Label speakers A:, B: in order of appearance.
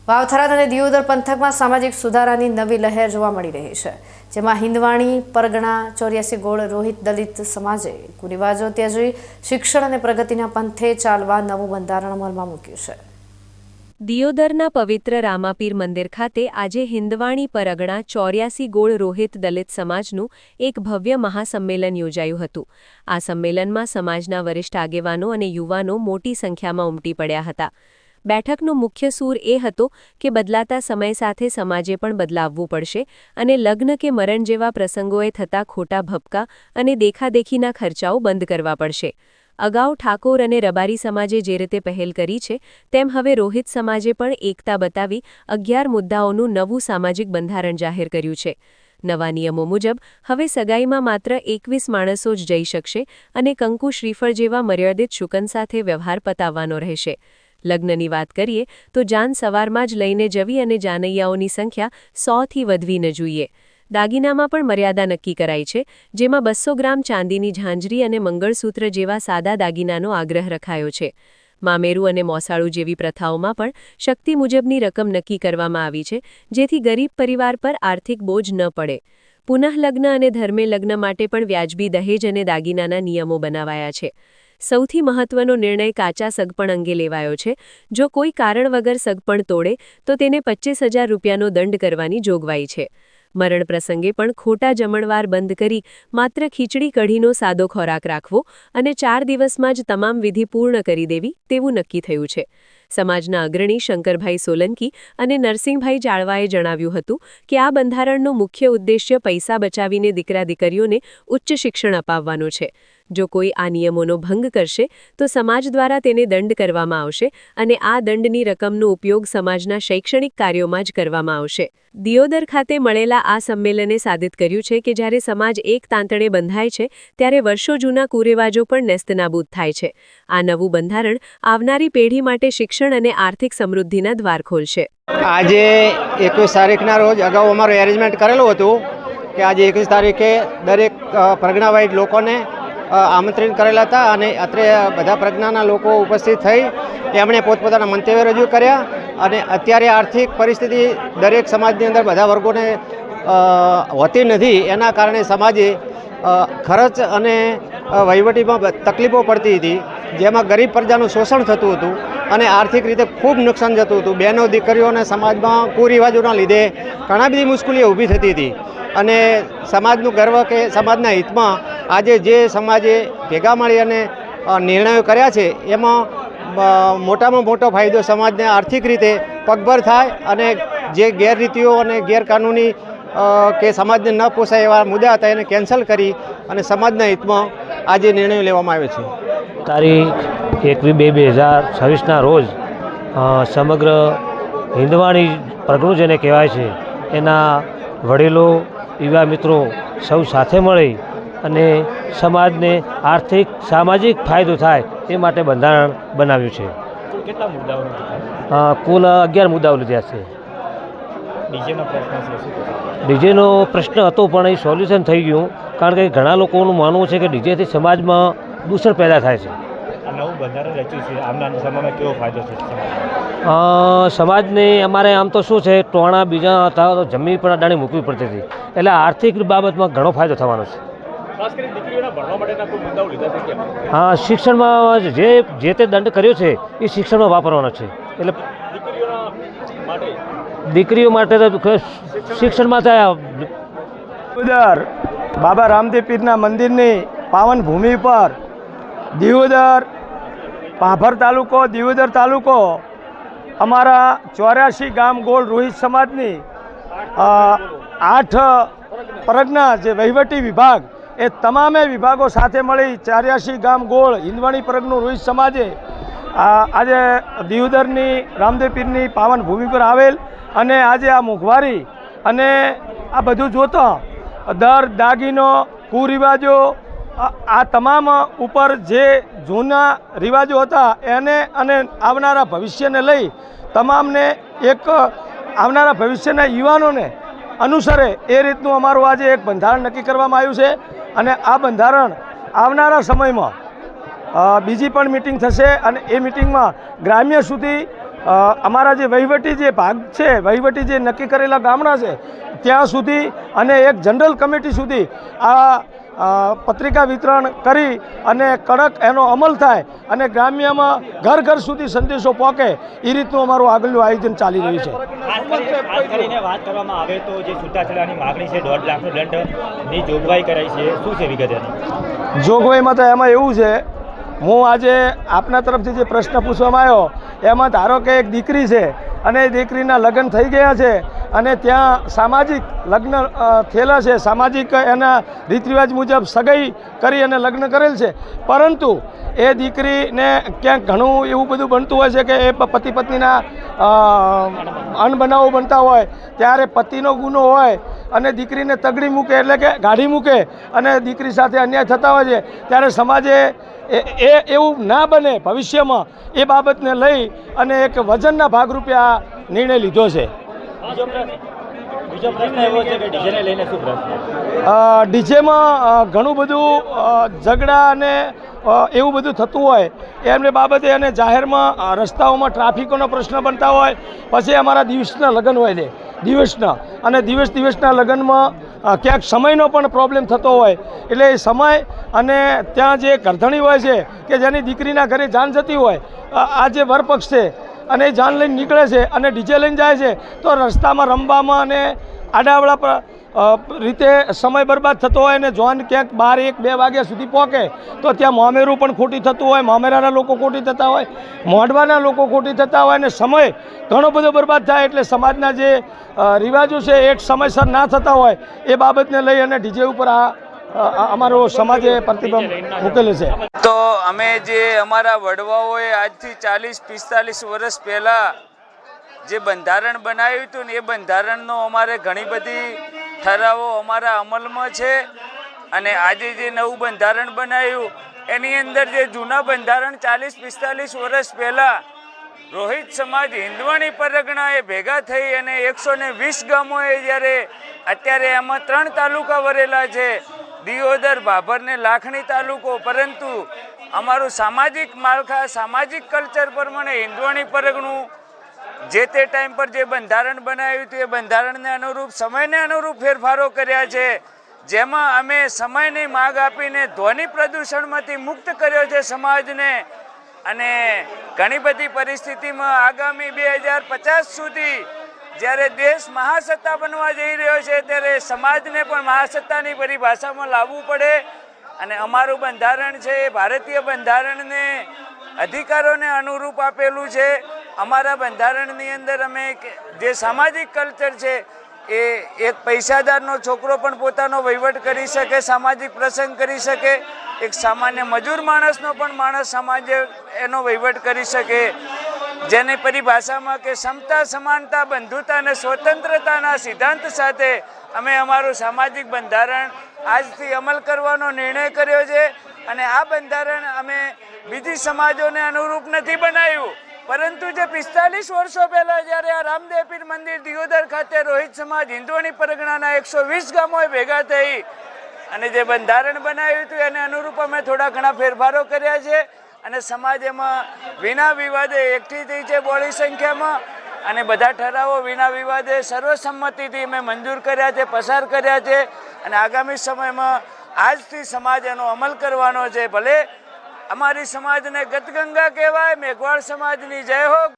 A: વાવથરા અને દિયોદર પંથકમાં સામાજિક સુધારાની નવી લહેર જોવા મળી રહી છે, જેમાં હિંદવાણી પરગણા 84 ગોળ રોહિત દલિત સમાજે કુરિવાજો ત્યજી શિક્ષણ અને પ્રગતિના પંથે ચાલવા નવું બંધારણ અમલમાં મૂક્યું છે।
B: દિયોદરના પવિત્ર રામાપીર મંદિર ખાતે આજે હિંદવાણી પરગણા 84 ગોળ રોહિત દલિત સમાજનું એક ભવ્ય મહાસંમેલન યોજાયું હતું। આ સંમેલનમાં સમાજના વરિષ્ઠ આગેવાનો અને યુવાનો મોટી સંખ્યામાં ઉમટી પડ્યા હતા। બેઠકનો મુખ્ય સૂર એ હતો કે બદલાતા સમય સાથે સમાજે પણ બદલાવવું પડશે અને લગ્ન કે મરણ જેવા પ્રસંગોએ થતા ખોટા ભપકા અને દેખાદેખીના ખર્ચાઓ બંધ કરવા પડશે। અગાઉ ઠાકોર અને રબારી સમાજે જે રીતે પહેલ કરી છે, તેમ હવે રોહિત સમાજે પણ એકતા બતાવી 11 મુદ્દાઓનું નવું સામાજિક બંધારણ જાહેર કર્યું છે। નવા નિયમો મુજબ હવે સગાઈમાં માત્ર 21 માણસો જ જઈ શકશે અને કંકુ શ્રીફળ જેવા મર્યાદિત શુકન સાથે વ્યવહાર પતાવવાનો રહેશે। લગ્નની વાત કરીએ તો જાન સવારમાં જ લઈને જવી અને જાનૈયાઓની સંખ્યા 100થી વધવી ન જોઈએ। દાગીનામાં પણ મર્યાદા નક્કી કરાઈ છે, જેમાં 200 ગ્રામ ચાંદીની ઝાંઝરી અને મંગળસૂત્ર જેવા સાદા દાગીનાનો આગ્રહ રખાયો છે। મામેરું અને મોસાળું જેવી પ્રથાઓમાં પણ શક્તિ મુજબની રકમ નક્કી કરવામાં આવી છે, જેથી ગરીબ પરિવાર પર આર્થિક બોજ ન પડે। પુનઃલગ્ન અને ધર્મે લગ્ન માટે પણ વ્યાજબી દહેજ અને દાગીનાના નિયમો બનાવાયા છે। સૌથી મહત્વનો નિર્ણય કાચા સગપણ અંગે લેવાયો છે। જો કોઈ કારણ વગર સગપણ તોડે તો તેને 25,000 રૂપિયાનો દંડ કરવાની જોગવાઈ છે। મરણ પ્રસંગે પણ ખોટા જમણવાર બંધ કરી માત્ર ખીચડી કઢીનો સાદો ખોરાક રાખવો અને 4 દિવસમાં જ તમામ વિધિ પૂર્ણ કરી દેવી તેવું નક્કી થયું છે। સમાજના અગ્રણી શંકરભાઈ સોલંકી અને નરસિંહભાઈ જાળવાએ જણાવ્યું હતું કે આ બંધારણનો મુખ્ય ઉદ્દેશ્ય પૈસા બચાવીને દીકરા દીકરીઓને ઉચ્ચ શિક્ષણ અપાવવાનો છે। જો કોઈ આ નિયમોનો ભંગ કરશે તો સમાજ દ્વારા તેને દંડ કરવામાં આવશે અને આ દંડની રકમનો ઉપયોગ સમાજના શૈક્ષણિક કાર્યોમાં જ કરવામાં આવશે। દિયોદર ખાતે મળેલા આ સંમેલને સાબિત કર્યું છે કે જ્યારે સમાજ એક તાંતણે બંધાય છે, ત્યારે વર્ષો જૂના કુરિવાજો પણ નેસ્તનાબૂદ થાય છે। આ નવું બંધારણ આવનારી પેઢી માટે શિક્ષણ અને આર્થિક સમૃદ્ધિના દ્વાર ખોલશે।
C: આજે 21 તારીખના રોજ અગાઉ અમારું એરેન્જમેન્ટ કરેલું હતું કે આજે 21 તારીખે દરેક પ્રજ્ઞાવાઇઝ લોકોને આમંત્રિત કરેલા હતા અને અત્રે બધા પ્રજ્ઞાના લોકો ઉપસ્થિત થઈ એમણે પોતપોતાના મંતવ્ય રજૂ કર્યા અને અત્યારે આર્થિક પરિસ્થિતિ દરેક સમાજની અંદર બધા વર્ગોને હોતી નથી, એના કારણે સમાજે ખર્ચ અને વહીવટીમાં તકલીફો પડતી હતી, જેમાં ગરીબ પ્રજાનું શોષણ થતું હતું અને આર્થિક રીતે ખૂબ નુકસાન જતું હતું। બહેનો દીકરીઓને સમાજમાં કુરિવાજોના લીધે ઘણા બધી મુશ્કેલીઓ ઊભી થતી હતી અને સમાજનું ગર્વ કે સમાજના હિતમાં આજે જે સમાજે ભેગા મળી અને નિર્ણયો કર્યા છે, એમાં મોટામાં મોટો ફાયદો સમાજને આર્થિક રીતે પગભર થાય અને જે ગેરરીતિઓ અને ગેરકાનૂની કે સમાજને ન પોસાય એવા મુદ્દા હતા એને કેન્સલ કરી અને સમાજના હિતમાં આજે નિર્ણયો લેવામાં આવે છે।
D: તારીખ 21/2/2026ના રોજ સમગ્ર હિંદવાણી પરગણું જેને કહેવાય છે, એના વડીલો યુવા મિત્રો સૌ સાથે મળી અને સમાજને આર્થિક સામાજિક ફાયદો થાય એ માટે બંધારણ બનાવ્યું છે।
E: કેટલા મુદ્દાઓ
D: કુલ 11 મુદ્દાઓ લીધા છે। ડીજેનો પ્રશ્ન હતો પણ એ સોલ્યુશન થઈ ગયું, કારણ કે ઘણા લોકોનું માનવું છે કે ડીજેથી સમાજમાં દૂષણ પેદા થાય છે।
E: નવું બંધારણ રચ્યું છે, આવનારા સમયમાં કેવો ફાયદો છે
D: સમાજને? અમારે આમ તો શું છે, ટોણા બીજા હતા તો જમીન પર અડાણી મૂકવી પડતી હતી, એટલે આર્થિક બાબતમાં ઘણો ફાયદો થવાનો છે।
E: ખાસ કરીને દીકરીઓના ભણવા માટેના કોઈ મુદ્દાઓ લીધા છે?
D: હા, શિક્ષણમાં જે તે દંડ કર્યો છે એ શિક્ષણમાં વાપરવાનો છે, એટલે દીકરીઓ માટે તો શિક્ષણમાં થાય।
F: દિયોદર બાબા રામદેવ પીરના મંદિરની પાવન ભૂમિ પર દિયોદર ભાભર તાલુકો, દિયોદર તાલુકો, અમારા 84 ગામ ગોળ રોહિત સમાજની 8 પરગના જે વહીવટી વિભાગ, એ તમામે વિભાગો સાથે મળી 84 ગામ ગોળ હિંદવાણી પરગનું રોહિત સમાજે આજે દિયોદરની રામદેવ પીરની પાવન ભૂમિ પર આવેલ અને આજે આ મોંઘવારી અને આ બધું જોતા દર દાગીનો કુરિવાજો આ તમામ ઉપર જે જૂના રિવાજો હતા એને અને આવનારા ભવિષ્યને લઈ તમામને એક આવનારા ભવિષ્યના યુવાનોને અનુસરે એ રીતનું અમારું આજે એક બંધારણ નક્કી કરવામાં આવ્યું છે અને આ બંધારણ આવનારા સમયમાં બીજી પણ મીટિંગ થશે અને એ મીટિંગમાં ગ્રામ્ય સુધી અમારા જે વહીવટી જે ભાગ છે, વહીવટી જે નક્કી કરેલા ગામડા છે ત્યાં સુધી અને એક જનરલ કમિટી સુધી આ પત્રિકા વિતરણ કરી અને કડક એનો અમલ થાય અને ગ્રામ્યમાં ઘર ઘર સુધી સંદેશો પહોંચે એ રીતનું અમારું આગળનું આયોજન ચાલી રહ્યું છે.
E: ખાસ કરીને વાત કરવામાં આવે તો જે છૂટાછેડાની માગણી છે 1.5 લાખનો દંડની જોગવાઈ કરાઈ છે, શું છે વિગત એની?
F: જોગવાઈમાં તો એમાં એવું છે, હું આજે આપના તરફથી જે પ્રશ્ન પૂછવામાં આવ્યો એમાં ધારો કે એક દીકરી છે અને એ દીકરીના લગ્ન થઈ ગયા છે અને ત્યાં સામાજિક લગ્ન થયેલા છે, સામાજિક એના રીત રિવાજ મુજબ સગાઈ કરી અને લગ્ન કરેલ છે, પરંતુ એ દીકરીને ક્યાંક ઘણું એવું બધું બનતું હોય છે કે એ પતિ પત્નીના અણબનાવો બનતા હોય ત્યારે પતિનો ગુનો હોય અને દીકરીને તગડી મૂકે એટલે કે ગાડી મૂકે અને દીકરી સાથે અન્યાય થતા હોય છે, ત્યારે સમાજે એવું ના બને ભવિષ્યમાં એ બાબતને લઈ અને એક વજનના ભાગરૂપે આ નિર્ણય લીધો છે.
E: બીજો પ્રશ્ન એવો છે કે ડીજેને લઈને શું પ્રશ્ન?
F: ડીજેમાં ઘણું બધું ઝઘડા અને એવું બધું થતું હોય એમને બાબતે અને જાહેરમાં રસ્તાઓમાં ટ્રાફિકોનો પ્રશ્ન બનતા હોય, પછી અમારા દિવસના લગ્ન હોય છે, દિવસના લગ્નમાં ક્યાંક સમયનો પણ પ્રોબ્લેમ થતો હોય એટલે એ સમય અને ત્યાં જે ગરધણી હોય છે કે જેની દીકરીના ઘરે જાન જતી હોય, આ જે વરપક્ષ છે અને એ જાન લઈને નીકળે છે અને ડીજે લઈને જાય છે તો રસ્તામાં રમવામાં અને આડાવડા રીતે સમય બરબાદ થતો હોય અને જોન ક્યાંક 12-1-2 વાગ્યા સુધી પહોંચે તો ત્યાં મોમેરું પણ ખોટી થતું હોય, મોમેરાના લોકો ખોટી થતા હોય, મોઢવાના લોકો ખોટી થતા હોય અને સમય ઘણો બધો બરબાદ થાય. એટલે સમાજના જે રિવાજો છે એક સમયસર ના થતા હોય એ બાબતને લઈ અને ડીજે ઉપર અમારો સમાજે પ્રતિબંધ મૂકેલો છે.
G: તો અમે જે અમારા વડવાઓએ આજથી 40-45 વર્ષ પહેલાં જે બંધારણ બનાવ્યું હતું ને એ બંધારણનો અમારે ઘણી બધી ઠરાવો અમારા અમલમાં છે અને આજે જે નવું બંધારણ બનાવ્યું એની અંદર જે જૂના બંધારણ 40-45 વર્ષ પહેલાં રોહિત સમાજ હિંદવાણી પરગણાએ ભેગા થઈ અને 120 ગામોએ જ્યારે અત્યારે એમાં 3 તાલુકા વરેલા છે, દિયોદર, ભાભર ને લાખણી તાલુકો, પરંતુ અમારું સામાજિક માળખા, સામાજિક કલ્ચર પ્રમાણે હિંદવાણી પરગણું જે તે ટાઈમ પર જે બંધારણ બનાવ્યું હતું એ બંધારણને અનુરૂપ સમયને અનુરૂપ ફેરફારો કર્યા છે, જેમાં અમે સમયની માગ આપીને ધ્વનિ પ્રદૂષણમાંથી મુક્ત કર્યો છે સમાજને. અને ઘણી બધી પરિસ્થિતિમાં આગામી 2050 સુધી જ્યારે દેશ મહાસત્તા બનવા જઈ રહ્યો છે ત્યારે સમાજને પણ મહાસત્તાની પરિભાષામાં લાવવું પડે અને અમારું બંધારણ છે એ ભારતીય બંધારણને અધિકારોને અનુરૂપ આપેલું છે. અમારા બંધારણની અંદર અમે જે સામાજિક કલ્ચર છે એ એક પૈસાદારનો છોકરો પણ પોતાનો વહીવટ કરી શકે, સામાજિક પ્રસંગ કરી શકે, એક સામાન્ય મજૂર માણસનો પણ સમાજ એનો વહીવટ કરી શકે, જેની પરિભાષામાં કે સમતા, સમાનતા, બંધુતા અને સ્વતંત્રતાના સિદ્ધાંત સાથે અમે અમારું સામાજિક બંધારણ આજથી અમલ કરવાનો નિર્ણય કર્યો છે. અને આ બંધારણ અમે બીજી સમાજોને અનુરૂપ નથી બનાવ્યું, પરંતુ જે 45 વર્ષો પહેલાં જ્યારે આ રામદેવ પીર મંદિર દિયોદર ખાતે રોહિત સમાજ હિંદવાણી પરગણાના 120 ગામોએ ભેગા થઈ અને જે બંધારણ બનાવ્યું હતું એને અનુરૂપ અમે થોડા ઘણા ફેરફારો કર્યા છે અને સમાજ એમાં વિના વિવાદે એકઠી થઈ છે બહોળી સંખ્યામાં અને બધા ઠરાવો વિના વિવાદે સર્વસંમતિથી અમે મંજૂર કર્યા છે, પસાર કર્યા છે અને આગામી સમયમાં આજથી સમાજ એનો અમલ કરવાનો છે. ભલે અમારી સમાજને ગતગંગા કહેવાય, મેઘવાળ સમાજની જય હો.